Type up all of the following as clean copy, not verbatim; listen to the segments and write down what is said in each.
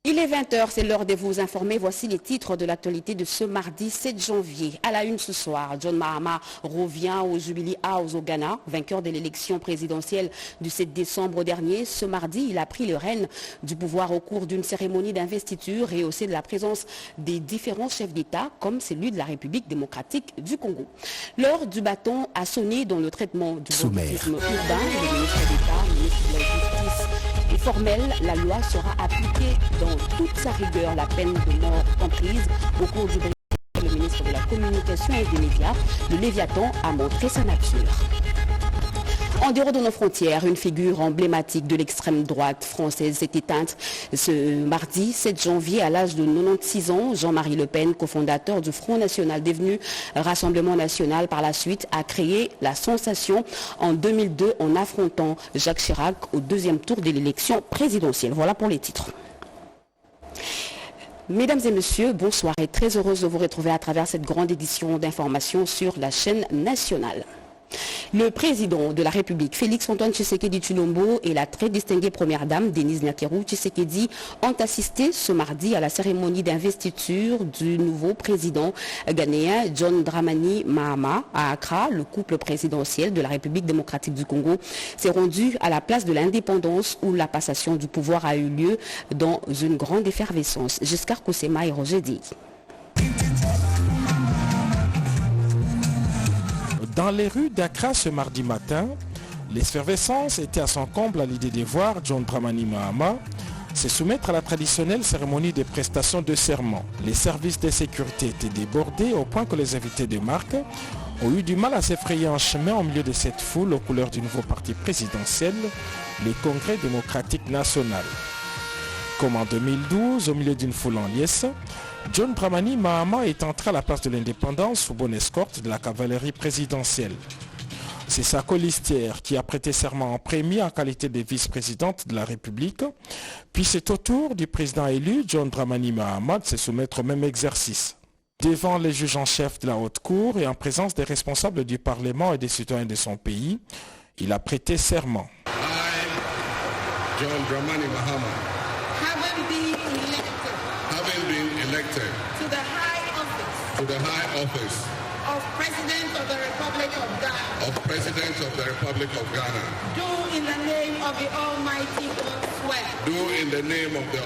Il est 20h, c'est l'heure de vous informer. Voici les titres de l'actualité de ce mardi 7 janvier. À la une ce soir, John Mahama revient au Jubilee House au Ghana, vainqueur de l'élection présidentielle du 7 décembre dernier. Ce mardi, il a pris le règne du pouvoir au cours d'une cérémonie d'investiture et aussi de la présence des différents chefs d'État, comme celui de la République démocratique du Congo. L'heure du bâton a sonné dans le traitement du banditisme urbain. Le ministre d'État, le ministre de la Justice est formel, la loi sera appliquée dans toute sa rigueur. La peine de mort comprise au cours du briefing. Le ministre de la Communication et des Médias, le Léviathan, a montré sa nature. En dehors de nos frontières, une figure emblématique de l'extrême droite française s'est éteinte ce mardi 7 janvier à l'âge de 96 ans. Jean-Marie Le Pen, cofondateur du Front National devenu Rassemblement National, par la suite a créé la sensation en 2002 en affrontant Jacques Chirac au deuxième tour de l'élection présidentielle. Voilà pour les titres. Mesdames et messieurs, bonsoir et très heureuse de vous retrouver à travers cette grande édition d'information sur la chaîne nationale. Le président de la République, Félix-Antoine Tshisekedi Tshilombo, et la très distinguée première dame, Denise Nyakeru Tshisekedi, ont assisté ce mardi à la cérémonie d'investiture du nouveau président ghanéen John Dramani Mahama à Accra. Le couple présidentiel de la République démocratique du Congo s'est rendu à la place de l'Indépendance où la passation du pouvoir a eu lieu dans une grande effervescence. Giscard Koussema et Roger Di. Dans les rues d'Accra ce mardi matin, l'effervescence était à son comble à l'idée de voir John Dramani Mahama se soumettre à la traditionnelle cérémonie de prestation de serment. Les services de sécurité étaient débordés au point que les invités de marque ont eu du mal à se frayer un chemin au milieu de cette foule aux couleurs du nouveau parti présidentiel, le Congrès démocratique national. Comme en 2012, au milieu d'une foule en liesse, John Dramani Mahama est entré à la place de l'Indépendance sous bonne escorte de la cavalerie présidentielle. C'est sa colistière qui a prêté serment en premier en qualité de vice-présidente de la République, puis c'est au tour du président élu, John Dramani Mahama, de se soumettre au même exercice. Devant les juges en chef de la haute cour et en présence des responsables du Parlement et des citoyens de son pays, il a prêté serment. I, John Dramani Mahama, having been elected to the high office of President of the Republic of Ghana, do in the name of the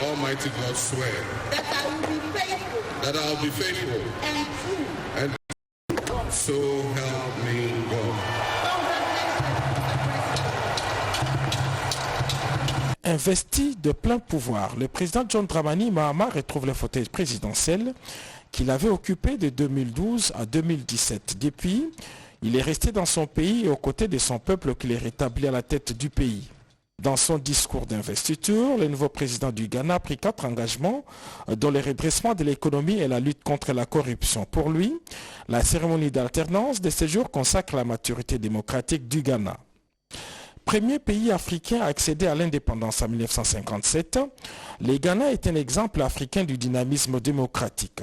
Almighty God swear that I will be faithful and true, so help me God. Investi de plein pouvoir, le président John Dramani Mahama retrouve le fauteuil présidentiel qu'il avait occupé de 2012 à 2017. Depuis, il est resté dans son pays et aux côtés de son peuple qu'il est rétabli à la tête du pays. Dans son discours d'investiture, le nouveau président du Ghana a pris 4 engagements dont le redressement de l'économie et la lutte contre la corruption. Pour lui, la cérémonie d'alternance de ce jour consacre la maturité démocratique du Ghana. Premier pays africain à accéder à l'indépendance en 1957, le Ghana est un exemple africain du dynamisme démocratique.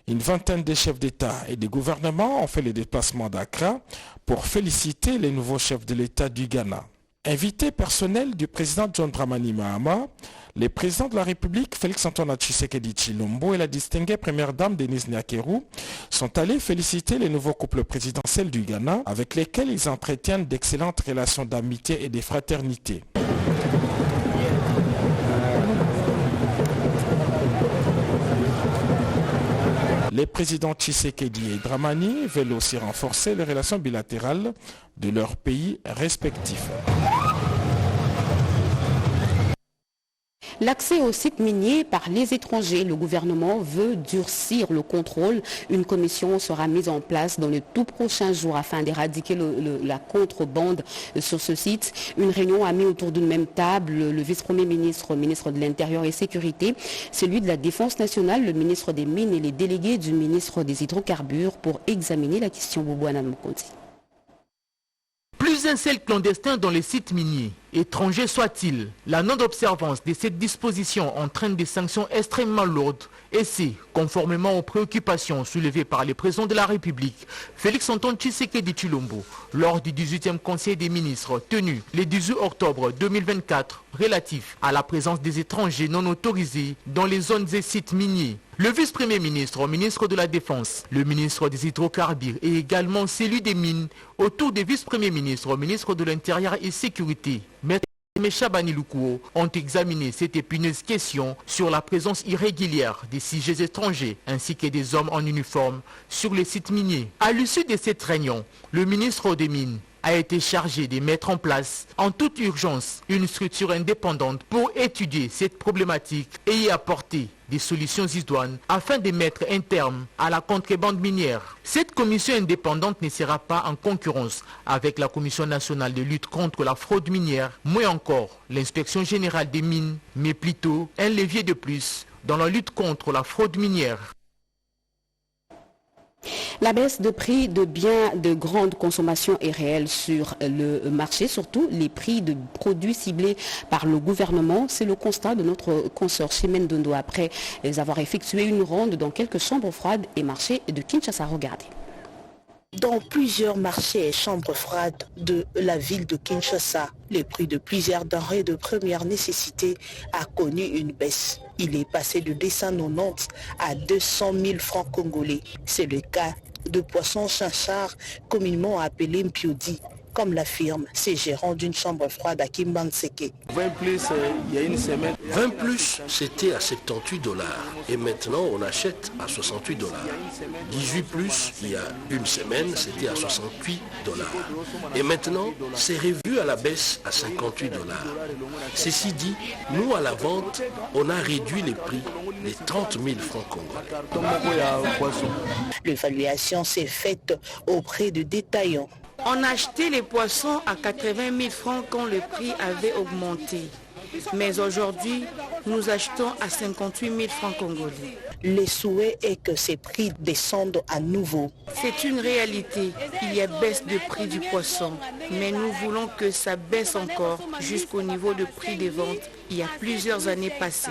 Une vingtaine de chefs d'État et de gouvernements ont fait le déplacement d'Accra pour féliciter les nouveaux chefs de l'État du Ghana. Invité personnel du président John Dramani Mahama, le président de la République Félix-Antoine Tshisekedi Tshilombo et la distinguée première dame Denise Nyakeru sont allés féliciter les nouveaux couples présidentiels du Ghana avec lesquels ils entretiennent d'excellentes relations d'amitié et de fraternité. Les présidents Tshisekedi et Dramani veulent aussi renforcer les relations bilatérales de leurs pays respectifs. L'accès aux sites miniers par les étrangers. Le gouvernement veut durcir le contrôle. Une commission sera mise en place dans les tout prochains jours afin d'éradiquer la contrebande sur ce site. Une réunion a mis autour d'une même table le vice-premier ministre, ministre de l'Intérieur et Sécurité, celui de la Défense nationale, le ministre des Mines et les délégués du ministre des Hydrocarbures pour examiner la question. Boubouana Mokonti. Plus un seul clandestin dans les sites miniers. étranger soit-il. La non-observance de cette disposition entraîne des sanctions extrêmement lourdes et c'est conformément aux préoccupations soulevées par le président de la République, Félix Antoine Tshisekedi Tshilombo, lors du 18e Conseil des ministres tenu le 18 octobre 2024 relatif à la présence des étrangers non autorisés dans les zones et sites miniers. Le vice-premier ministre, ministre de la Défense, le ministre des Hydrocarbures et également celui des Mines, autour des vice-premiers ministres, ministre de l'Intérieur et Sécurité, Maître Chabani Lukuo, ont examiné cette épineuse question sur la présence irrégulière des sujets étrangers ainsi que des hommes en uniforme sur les sites miniers. À l'issue de cette réunion, le ministre des Mines a été chargé de mettre en place en toute urgence une structure indépendante pour étudier cette problématique et y apporter des solutions idoines afin de mettre un terme à la contrebande minière. Cette commission indépendante ne sera pas en concurrence avec la Commission nationale de lutte contre la fraude minière, moins encore l'inspection générale des mines, mais plutôt un levier de plus dans la lutte contre la fraude minière. La baisse de prix de biens de grande consommation est réelle sur le marché, surtout les prix de produits ciblés par le gouvernement. C'est le constat de notre consoeur Chimène Dondo après avoir effectué une ronde dans quelques chambres froides et marchés de Kinshasa. Regardez. Dans plusieurs marchés et chambres froides de la ville de Kinshasa, le prix de plusieurs denrées de première nécessité a connu une baisse. Il est passé de 290 à 200 000 francs congolais. C'est le cas de poisson chinchard, communément appelé mpiodi, comme l'affirme ces gérants d'une chambre froide à Kimbanseke. 20 plus, il y a une semaine. 20 plus, c'était à 78 $. Et maintenant, on achète à 68 $. 18 plus, il y a une semaine, c'était à 68 $. Et maintenant, c'est revu à la baisse à 58 $. Ceci dit, nous, à la vente, on a réduit les prix de 30 000 francs congolais. L'évaluation s'est faite auprès de détaillants. On achetait les poissons à 80 000 francs quand le prix avait augmenté. Mais aujourd'hui, nous achetons à 58 000 francs congolais. Le souhait est que ces prix descendent à nouveau. C'est une réalité. Il y a baisse de prix du poisson. Mais nous voulons que ça baisse encore jusqu'au niveau de prix des ventes il y a plusieurs années passées.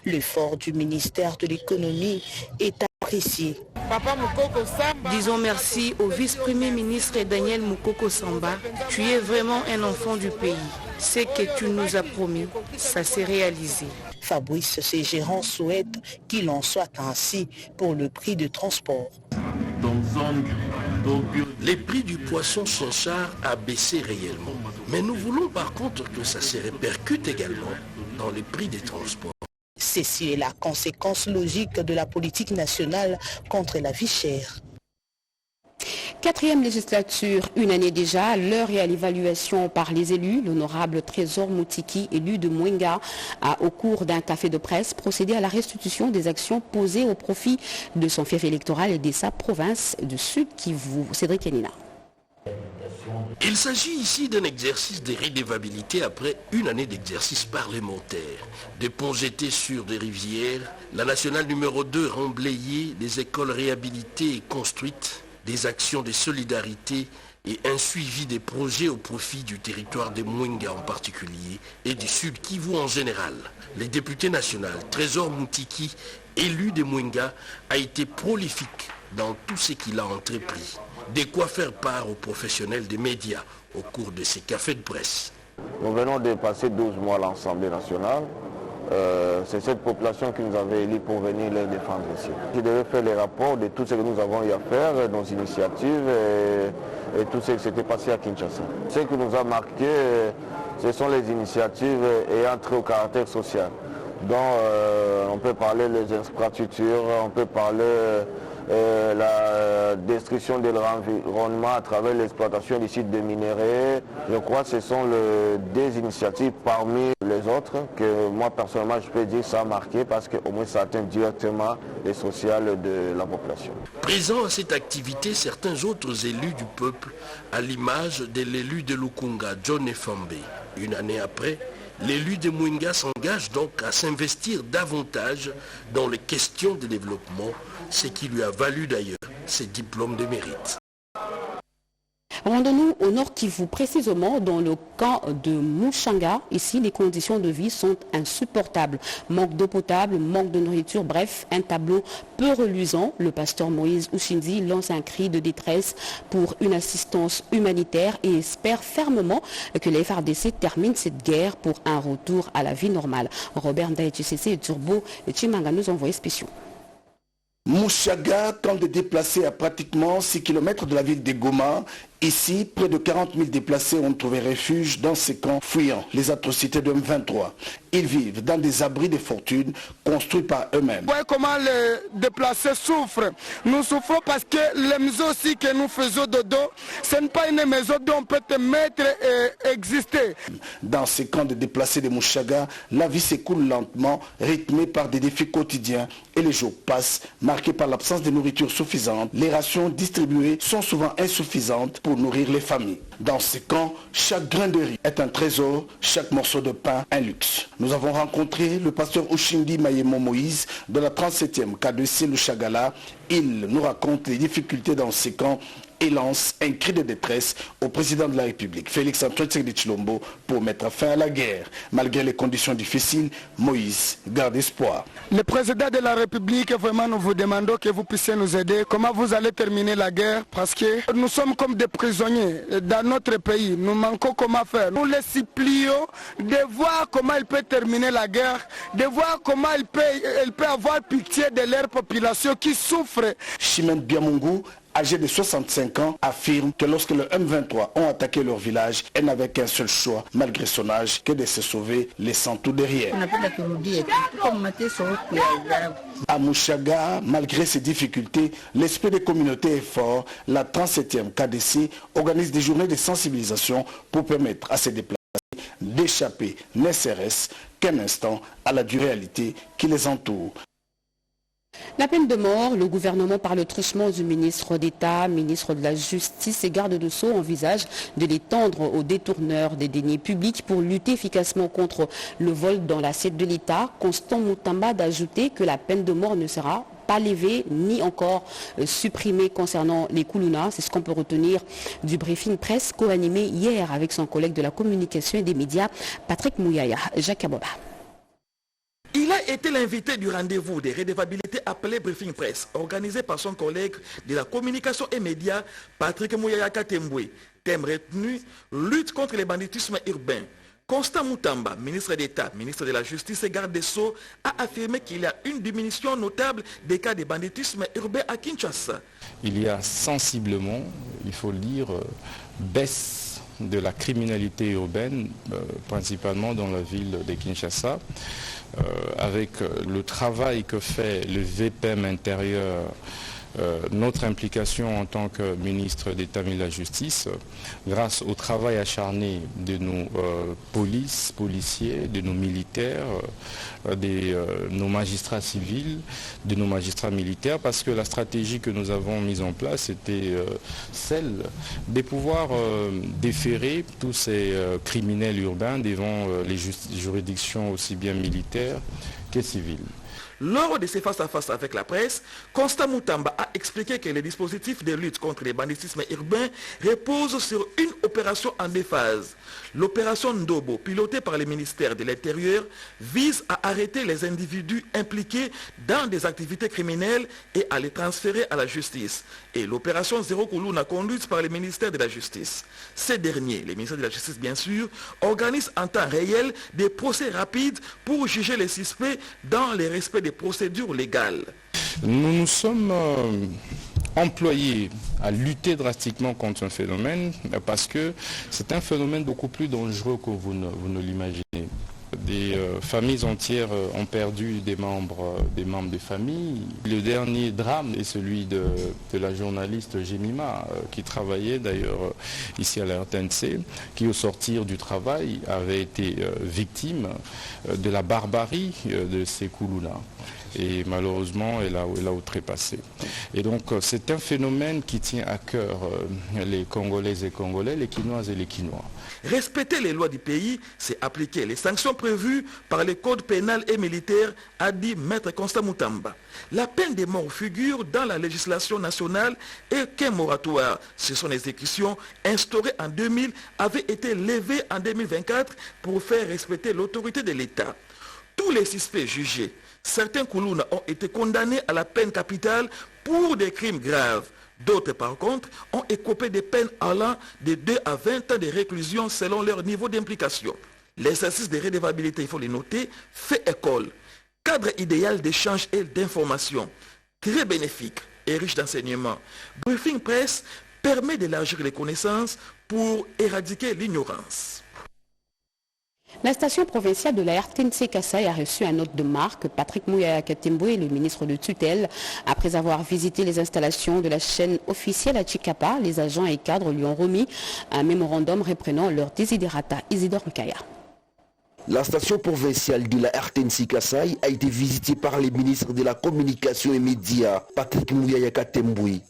L'effort du ministère de l'économie est apprécié. Disons merci au vice-premier ministre Daniel Moukoko Samba. Tu es vraiment un enfant du pays. Ce que tu nous as promis, ça s'est réalisé. Fabrice, ses gérants souhaitent qu'il en soit ainsi pour le prix de transport. Les prix du poisson chinchard a baissé réellement. Mais nous voulons par contre que ça se répercute également dans les prix des transports. Ceci est la conséquence logique de la politique nationale contre la vie chère. 4e législature, une année déjà, l'heure est à l'évaluation par les élus. L'honorable Trésor Moutiki, élu de Mwenga, a au cours d'un café de presse procédé à la restitution des actions posées au profit de son fief électoral et de sa province du Sud Kivu. Cédric Kenina. Il s'agit ici d'un exercice de redevabilité après une année d'exercice parlementaire. Des ponts jetés sur des rivières, la nationale numéro 2 remblayée, des écoles réhabilitées et construites, des actions de solidarité et un suivi des projets au profit du territoire de Mwenga en particulier et du Sud Kivu en général. Le député national Trésor Moutiki, élu de Mwenga, a été prolifique dans tout ce qu'il a entrepris. De quoi faire part aux professionnels des médias au cours de ces cafés de presse. Nous venons de passer 12 mois à l'Assemblée nationale. C'est cette population qui nous avait élus pour venir les défendre ici. Je devais faire les rapports de tout ce que nous avons eu à faire, nos initiatives et tout ce qui s'était passé à Kinshasa. Ce qui nous a marqué, ce sont les initiatives ayant trait au caractère social. Donc on peut parler des infrastructures, on peut parler la destruction de l'environnement à travers l'exploitation des sites de minerais. Je crois que ce sont des initiatives parmi les autres que moi personnellement je peux dire que ça a marqué parce qu'au moins ça atteint directement les sociales de la population. Présents à cette activité, certains autres élus du peuple, à l'image de l'élu de Lukunga, John Efambe. Une année après, l'élu de Mwenga s'engage donc à s'investir davantage dans les questions de développement, ce qui lui a valu d'ailleurs ses diplômes de mérite. Rendons-nous au Nord Kivu, précisément dans le camp de Mushanga. Ici, les conditions de vie sont insupportables. Manque d'eau potable, manque de nourriture, bref, un tableau peu reluisant. Le pasteur Moïse Ushindi lance un cri de détresse pour une assistance humanitaire et espère fermement que les FARDC terminent cette guerre pour un retour à la vie normale. Robert Ndaï-TCC et Turbo et Chimanga nous envoient spéciaux. Mushanga, camp de déplacés à pratiquement 6 km de la ville de Goma. Ici, près de 40 000 déplacés ont trouvé refuge dans ces camps fuyant les atrocités de M23. Ils vivent dans des abris de fortune construits par eux-mêmes. Vous voyez comment les déplacés souffrent. Nous souffrons parce que les maisons aussi que nous faisons dodo, ce n'est pas une maison dont on peut te mettre et exister. Dans ces camps de déplacés de Mushanga, la vie s'écoule lentement, rythmée par des défis quotidiens. Et les jours passent, marqués par l'absence de nourriture suffisante. Les rations distribuées sont souvent insuffisantes pour nourrir les familles. Dans ces camps, chaque grain de riz est un trésor, chaque morceau de pain un luxe. Nous avons rencontré le pasteur Ushindi Mayemo Moïse de la 37e KDC Lushagala. Il nous raconte les difficultés dans ces camps et lance un cri de détresse au président de la République, Félix Antoine Tshisekedi Tshilombo, pour mettre fin à la guerre. Malgré les conditions difficiles, Moïse garde espoir. Le président de la République, vraiment, nous vous demandons que vous puissiez nous aider. Comment vous allez terminer la guerre? Parce que nous sommes comme des prisonniers dans notre pays. Nous manquons comment faire. Nous les supplions de voir comment il peut terminer la guerre, de voir comment il peut avoir pitié de leur population qui souffre. Chimène Biamungu, âgée de 65 ans, affirme que lorsque le M23 ont attaqué leur village, elle n'avait qu'un seul choix, malgré son âge, que de se sauver, laissant tout derrière. À Mushanga, malgré ces difficultés, l'esprit des communautés est fort. La 37e KDC organise des journées de sensibilisation pour permettre à ces déplacés d'échapper, ne serait-ce qu'un instant, à la dure réalité qui les entoure. La peine de mort, le gouvernement par le truchement du ministre d'État, ministre de la Justice et garde de Sceaux envisage de l'étendre aux détourneurs des deniers publics pour lutter efficacement contre le vol dans l'assiette de l'État. Constant Moutamba d'ajouter que la peine de mort ne sera pas levée ni encore supprimée concernant les Koulouna. C'est ce qu'on peut retenir du briefing presse co-animé hier avec son collègue de la communication et des médias, Patrick Mouyaya. Jacques Aboba. Il a été l'invité du rendez-vous des redevabilités appelé briefing presse, organisé par son collègue de la communication et médias, Patrick Mouyaya Katemboué. Thème retenu, lutte contre le banditisme urbain. Constant Moutamba, ministre d'État, ministre de la Justice et garde des Sceaux, a affirmé qu'il y a une diminution notable des cas de banditisme urbain à Kinshasa. Il y a sensiblement, il faut le dire, baisse de la criminalité urbaine, principalement dans la ville de Kinshasa. Avec le travail que fait le VPM intérieur, notre implication en tant que ministre d'État et de la Justice, grâce au travail acharné de nos policiers, de nos militaires, de nos magistrats civils, de nos magistrats militaires, parce que la stratégie que nous avons mise en place était celle de pouvoir déférer tous ces criminels urbains devant les juridictions aussi bien militaires que civiles. Lors de ses face-à-face avec la presse, Constant Moutamba a expliqué que les dispositifs de lutte contre le banditisme urbain reposent sur une opération en deux phases. L'opération Ndobo, pilotée par le ministère de l'Intérieur, vise à arrêter les individus impliqués dans des activités criminelles et à les transférer à la justice. Et l'opération Zéro Koulouna, conduite par le ministère de la Justice. Ces derniers, le ministère de la Justice bien sûr, organisent en temps réel des procès rapides pour juger les suspects dans le respect des procédures légales. Nous nous sommes employés à lutter drastiquement contre un phénomène parce que c'est un phénomène beaucoup plus dangereux que vous ne l'imaginez. Des familles entières ont perdu des membres de famille. Le dernier drame est celui de la journaliste Jemima, qui travaillait d'ailleurs ici à la RTNC, qui au sortir du travail avait été victime de la barbarie de ces Koulouna. et malheureusement elle a outrepassé. Et donc c'est un phénomène qui tient à cœur les Congolaises et Congolais, les Quinoises et les Quinois. Respecter les lois du pays, c'est appliquer les sanctions prévues par les codes pénals et militaires, a dit Maître Constant Moutamba. La peine de mort figure dans la législation nationale et qu'un moratoire sur son exécution instauré en 2000 avait été levé en 2024 pour faire respecter l'autorité de l'État. Tous les suspects jugés, certains Koulouna ont été condamnés à la peine capitale pour des crimes graves. D'autres, par contre, ont écopé des peines allant de 2 à 20 ans de réclusion selon leur niveau d'implication. L'exercice de redevabilité, il faut le noter, fait école. Cadre idéal d'échange et d'information, très bénéfique et riche d'enseignements. Briefing Press permet d'élargir les connaissances pour éradiquer l'ignorance. La station provinciale de la RTNC Kasaï a reçu un hôte de marque, Patrick Mouyaya Katemboué, le ministre de tutelle. Après avoir visité les installations de la chaîne officielle à Chikapa, les agents et cadres lui ont remis un mémorandum reprenant leur desiderata. Isidore Nkaya. La station provinciale de la RTNC Kasaï a été visitée par les ministres de la Communication et Médias, Patrick Mouyaya Katemboué.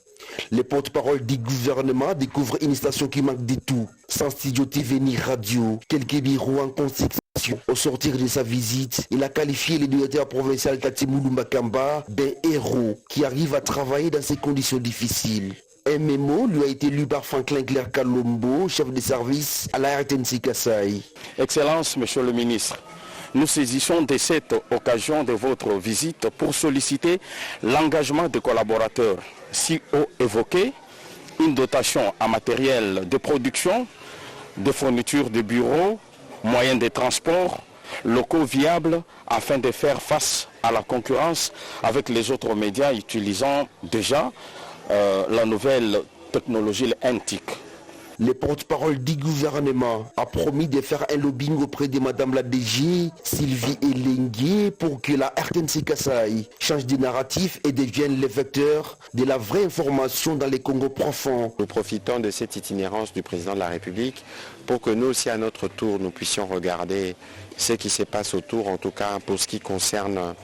Les porte-parole du gouvernement découvrent une station qui manque de tout, sans studio TV ni radio, quelques bureaux en construction. Au sortir de sa visite, il a qualifié le directeur provincial Tatimulu Makamba d'un héros qui arrive à travailler dans ces conditions difficiles. Un mémo lui a été lu par Franklin Claire Kalombo, chef de service à la RTNC Kasaï. Excellence, Monsieur le ministre, nous saisissons de cette occasion de votre visite pour solliciter l'engagement des collaborateurs si haut évoqué, une dotation en matériel de production, de fournitures de bureaux, moyens de transport, locaux viables afin de faire face à la concurrence avec les autres médias utilisant déjà la nouvelle technologie NTIC. Le porte-parole du gouvernement a promis de faire un lobbying auprès de Madame la DG, Sylvie Elengue, pour que la RTNC Kasaï change de narratif et devienne le vecteur de la vraie information dans les Congo profonds. Nous profitons de cette itinérance du président de la République pour que nous aussi à notre tour nous puissions regarder ce qui se passe autour, en tout cas pour ce qui concerne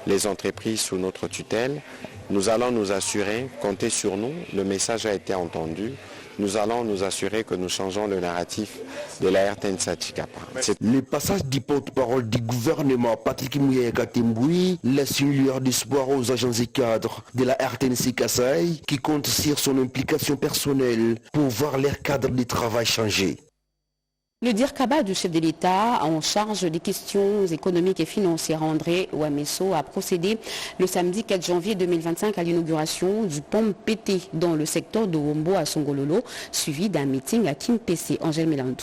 les entreprises sous notre tutelle. Nous allons nous assurer, comptez sur nous, le message a été entendu. Nous allons nous assurer que nous changeons le narratif de la RTNC Chikapa. Le passage du porte-parole du gouvernement, Patrick Mouyaya Katemboué, laisse une lueur d'espoir aux agents et cadres de la RTNC Kasaï qui comptent sur son implication personnelle pour voir leur cadre de travail changer. Le Dirkaba du chef de l'État en charge des questions économiques et financières, André Ouamesso, a procédé le samedi 4 janvier 2025 à l'inauguration du pont Pété dans le secteur de Wombo à Songololo, suivi d'un meeting à Kimpese. Angèle Mélandou.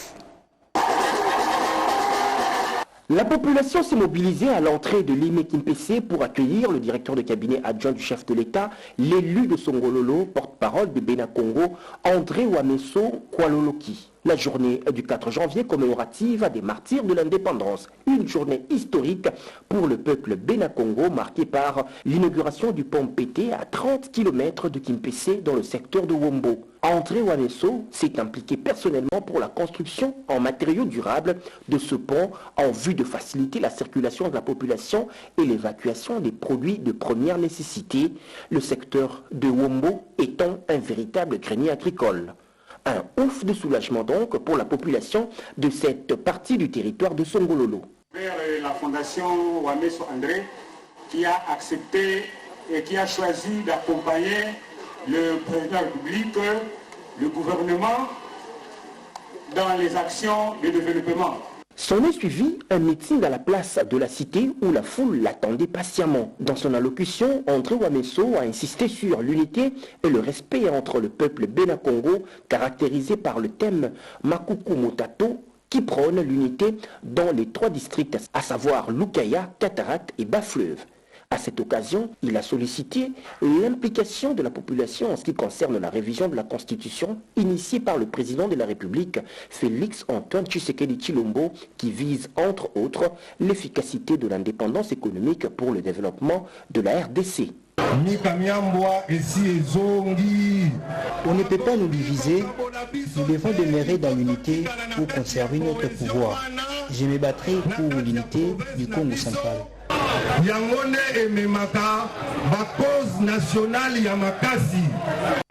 La population s'est mobilisée à l'entrée de l'IME Kimpese pour accueillir le directeur de cabinet adjoint du chef de l'État, l'élu de Songololo, porte-parole de Bénin Congo, André Ouamesso Kwaloloki. La journée du 4 janvier commémorative des martyrs de l'indépendance, une journée historique pour le peuple Bénin-Congo marquée par l'inauguration du pont Pété à 30 km de Kimpese dans le secteur de Wombo. André Ouamesso s'est impliqué personnellement pour la construction en matériaux durables de ce pont en vue de faciliter la circulation de la population et l'évacuation des produits de première nécessité, le secteur de Wombo étant un véritable grenier agricole. Un ouf de soulagement donc pour la population de cette partie du territoire de Songololo. Vers la fondation Ouamesso André qui a accepté et qui a choisi d'accompagner le président de la République, le gouvernement dans les actions de développement. S'en est suivi un meeting à la place de la cité où la foule l'attendait patiemment. Dans son allocution, André Ouamesso a insisté sur l'unité et le respect entre le peuple Bénin-Congo, caractérisé par le thème Makuku Motato, qui prône l'unité dans les 3 districts, à savoir Lukaya, Cataract et Bas-Fleuve. À cette occasion, il a sollicité l'implication de la population en ce qui concerne la révision de la Constitution initiée par le président de la République, Félix Antoine Tshisekedi Tshilombo, qui vise entre autres l'efficacité de l'indépendance économique pour le développement de la RDC. On ne peut pas nous diviser, nous devons demeurer dans l'unité pour conserver notre pouvoir. Je me battrai pour l'unité du Congo central.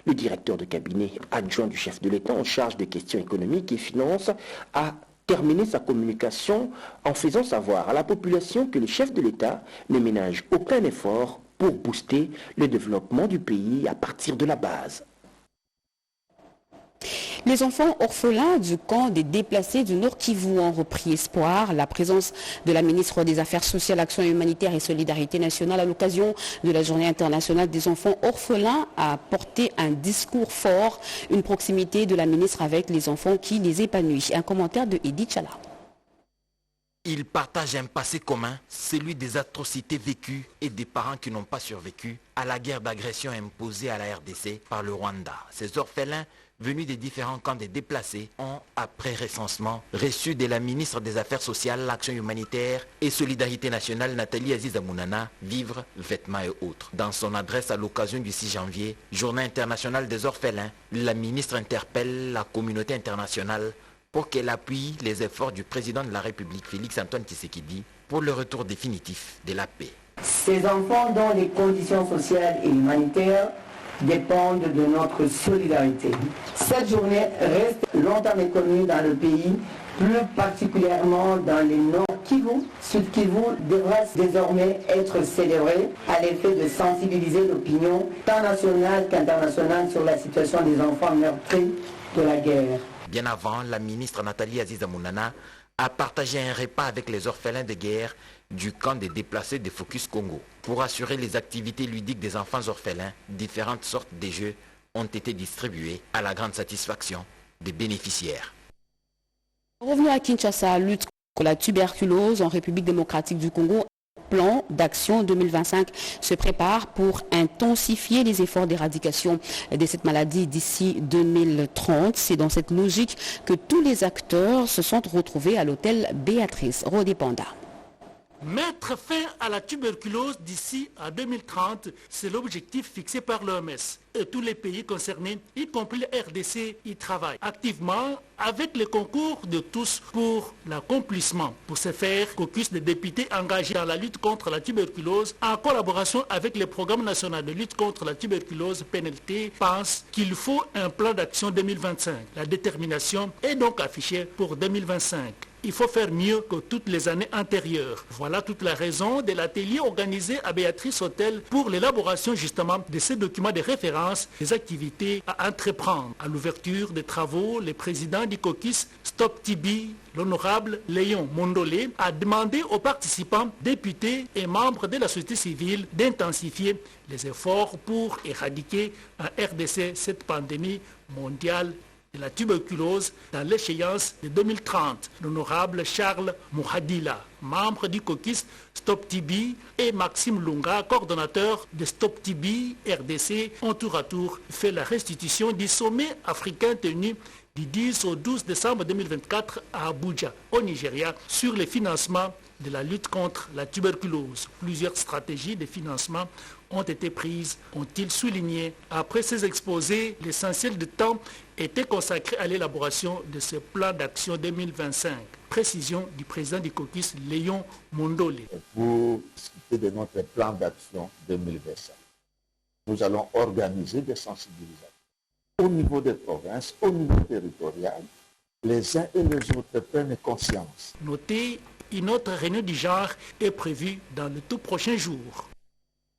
Le directeur de cabinet adjoint du chef de l'État en charge des questions économiques et finances a terminé sa communication en faisant savoir à la population que le chef de l'État ne ménage aucun effort pour booster le développement du pays à partir de la base. Les enfants orphelins du camp des déplacés du Nord Kivu ont repris espoir. La présence de la ministre des Affaires sociales, Action humanitaire et Solidarité nationale à l'occasion de la Journée internationale des enfants orphelins a porté un discours fort, une proximité de la ministre avec les enfants qui les épanouit. Un commentaire de Edith Chala. Ils partagent un passé commun, celui des atrocités vécues et des parents qui n'ont pas survécu à la guerre d'agression imposée à la RDC par le Rwanda. Ces orphelins venus des différents camps des déplacés ont, après recensement, reçu de la ministre des Affaires sociales, l'Action humanitaire et Solidarité nationale, Nathalie Aziza Mounana, vivres, vêtements et autres. Dans son adresse à l'occasion du 6 janvier, Journée internationale des orphelins, la ministre interpelle la communauté internationale pour qu'elle appuie les efforts du président de la République, Félix Antoine Tshisekedi, pour le retour définitif de la paix. Ces enfants dont les conditions sociales et humanitaires dépendent de notre solidarité. Cette journée reste longtemps méconnue dans le pays, plus particulièrement dans les Nord Kivu. Sud Kivu devra désormais être célébré à l'effet de sensibiliser l'opinion tant nationale qu'internationale sur la situation des enfants meurtris de la guerre. Bien avant, la ministre Nathalie Aziza Mounana a partagé un repas avec les orphelins de guerre du camp des déplacés de Focus Congo. Pour assurer les activités ludiques des enfants orphelins, différentes sortes de jeux ont été distribués à la grande satisfaction des bénéficiaires. Revenons à Kinshasa, lutte contre la tuberculose en République démocratique du Congo. Plan d'action 2025 se prépare pour intensifier les efforts d'éradication de cette maladie d'ici 2030. C'est dans cette logique que tous les acteurs se sont retrouvés à l'hôtel Béatrice Rodépanda. Mettre fin à la tuberculose d'ici à 2030, c'est l'objectif fixé par l'OMS. Et tous les pays concernés, y compris le RDC, y travaillent activement avec le concours de tous pour l'accomplissement. Pour ce faire, caucus de députés engagés dans la lutte contre la tuberculose, en collaboration avec le Programme national de lutte contre la tuberculose PNLT, pense qu'il faut un plan d'action 2025. La détermination est donc affichée pour 2025. Il faut faire mieux que toutes les années antérieures. Voilà toute la raison de l'atelier organisé à Béatrice Hôtel pour l'élaboration justement de ces documents de référence des activités à entreprendre. À l'ouverture des travaux, le président du caucus Stop TB, l'honorable Léon Mondolé, a demandé aux participants, députés et membres de la société civile d'intensifier les efforts pour éradiquer en RDC cette pandémie mondiale de la tuberculose dans l'échéance de 2030. L'honorable Charles Mouhadila, membre du caucus Stop TB, et Maxime Lunga, coordonnateur de Stop TB RDC, ont tour à tour fait la restitution du sommet africain tenu du 10 au 12 décembre 2024 à Abuja, au Nigeria, sur le financement de la lutte contre la tuberculose. Plusieurs stratégies de financement ont été prises, ont-ils souligné. Après ces exposés, l'essentiel du temps était consacré à l'élaboration de ce plan d'action 2025. Précision du président du caucus, Léon Mondolé. Pour discuter de notre plan d'action 2025, nous allons organiser des sensibilisations au niveau des provinces, au niveau territorial. Les uns et les autres prennent conscience. Notez, une autre réunion du genre est prévue dans le tout prochain jour.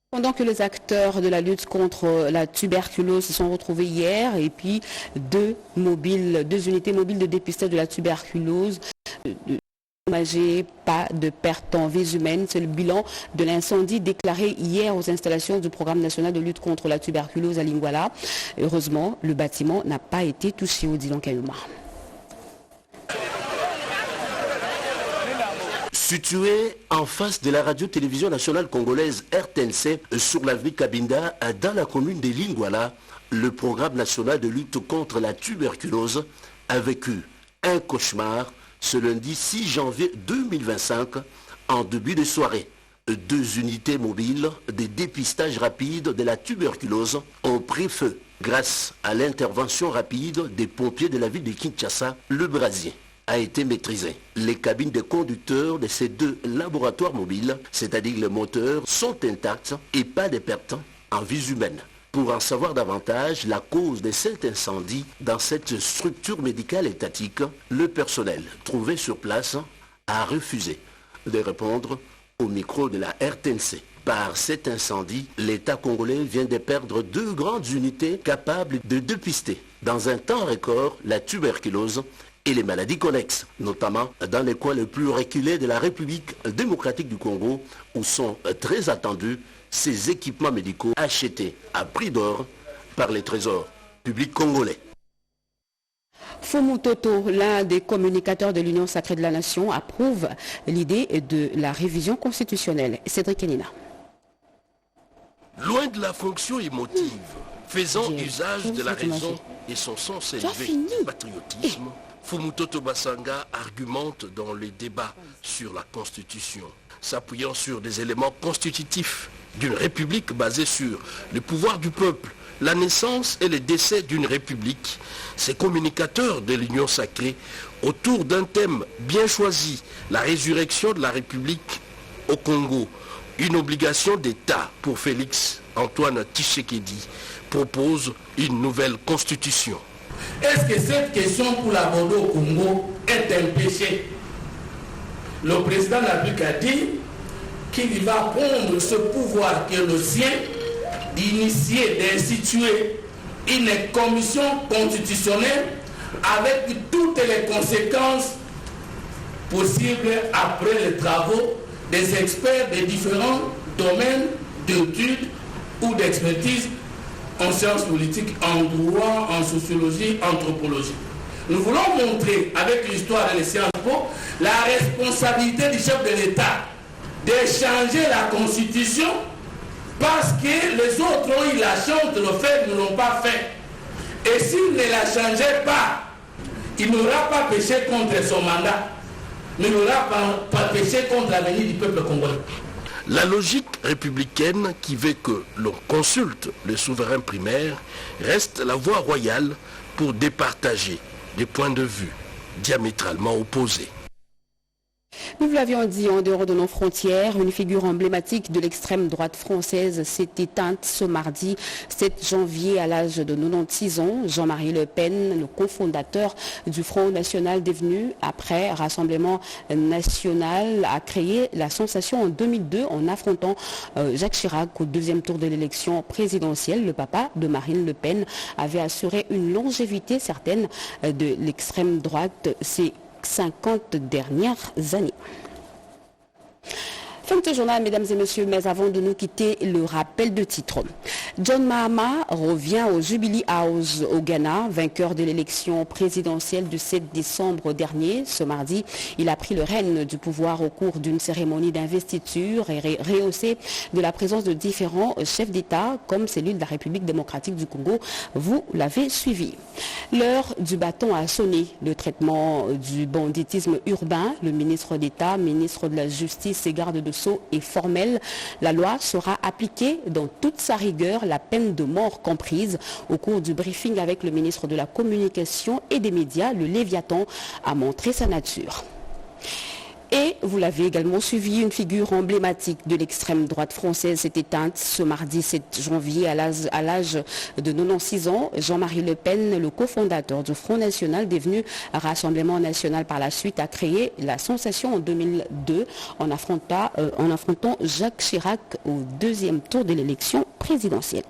Pendant que les acteurs de la lutte contre la tuberculose se sont retrouvés hier, et puis deux unités mobiles de dépistage de la tuberculose, pas de perte en vies humaines. C'est le bilan de l'incendie déclaré hier aux installations du programme national de lutte contre la tuberculose à Lingwala. Heureusement, le bâtiment n'a pas été touché, Odilon Kayuma. Situé en face de la radio-télévision nationale congolaise RTNC sur l'avenue Kabinda, dans la commune de Lingwala, le programme national de lutte contre la tuberculose a vécu un cauchemar ce lundi 6 janvier 2025 en début de soirée. Deux unités mobiles de dépistage rapide de la tuberculose ont pris feu grâce à l'intervention rapide des pompiers de la ville de Kinshasa, le Brasier. a été maîtrisée. Les cabines de conducteurs de ces 2 laboratoires mobiles, c'est-à-dire les moteurs, sont intactes et pas de pertes en vie humaine. Pour en savoir davantage la cause de cet incendie dans cette structure médicale étatique, le personnel trouvé sur place a refusé de répondre au micro de la RTNC. Par cet incendie, l'État congolais vient de perdre 2 grandes unités capables de dépister dans un temps record la tuberculose et les maladies connexes, notamment dans les coins les plus reculés de la République démocratique du Congo, où sont très attendus ces équipements médicaux achetés à prix d'or par les trésors publics congolais. Fumu Toto, l'un des communicateurs de l'Union sacrée de la Nation, approuve l'idée de la révision constitutionnelle. Cédric Kenina. Loin de la fonction émotive, faisant usage de la raison et son sens élevé du patriotisme, Fumu Toto Basanga argumente dans les débats sur la Constitution, s'appuyant sur des éléments constitutifs d'une république basée sur le pouvoir du peuple, la naissance et le décès d'une république. Ces communicateurs de l'Union sacrée, autour d'un thème bien choisi, la résurrection de la République au Congo, une obligation d'État pour Félix Antoine Tshisekedi, propose une nouvelle constitution. Est-ce que cette question pour l'aborder au Congo est un péché? Le président de la République a dit qu'il va prendre ce pouvoir qui est le sien, d'initier, d'instituer une commission constitutionnelle avec toutes les conséquences possibles après les travaux des experts des différents domaines d'études ou d'expertise en sciences politiques, en droit, en sociologie, anthropologie. Nous voulons montrer avec l'histoire et les sciences po la responsabilité du chef de l'État de changer la Constitution parce que les autres ont eu la chance de le faire, ne l'ont pas fait. Et s'il ne la changeait pas, il n'aura pas péché contre son mandat, mais il n'aura pas péché contre l'avenir du peuple congolais. La logique républicaine qui veut que l'on consulte le souverain primaire reste la voie royale pour départager des points de vue diamétralement opposés. Nous vous l'avions dit, en dehors de nos frontières, une figure emblématique de l'extrême droite française s'est éteinte ce mardi 7 janvier à l'âge de 96 ans. Jean-Marie Le Pen, le cofondateur du Front National devenu, après Rassemblement National, a créé la sensation en 2002 en affrontant Jacques Chirac au 2e tour de l'élection présidentielle. Le papa de Marine Le Pen avait assuré une longévité certaine de l'extrême droite ces 50 dernières années. Fin de ce journal, mesdames et messieurs, mais avant de nous quitter, le rappel de titre. John Mahama revient au Jubilee House au Ghana, vainqueur de l'élection présidentielle du 7 décembre dernier. Ce mardi, il a pris le règne du pouvoir au cours d'une cérémonie d'investiture et rehaussé de la présence de différents chefs d'État, comme celui de la République démocratique du Congo. Vous l'avez suivi. L'heure du bâton a sonné. Le traitement du banditisme urbain, le ministre d'État, ministre de la Justice et garde de Sceaux est formel. La loi sera appliquée dans toute sa rigueur, la peine de mort comprise. Au cours du briefing avec le ministre de la Communication et des Médias, le Léviathan a montré sa nature. Et vous l'avez également suivi, une figure emblématique de l'extrême droite française s'est éteinte ce mardi 7 janvier à l'âge de 96 ans. Jean-Marie Le Pen, le cofondateur du Front National, devenu Rassemblement National par la suite, a créé la sensation en 2002 en affrontant Jacques Chirac au 2e tour de l'élection présidentielle.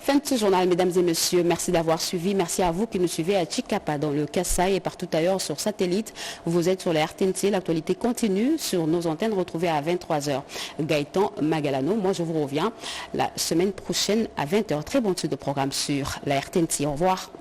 Fin de ce journal, mesdames et messieurs. Merci d'avoir suivi. Merci à vous qui nous suivez à Chikapa, dans le Kasaï et partout ailleurs sur satellite. Vous êtes sur la RTNC. L'actualité continue sur nos antennes retrouvées à 23h. Gaëtan Magalano. Moi, je vous reviens la semaine prochaine à 20h. Très bonne suite de programme sur la RTNC. Au revoir.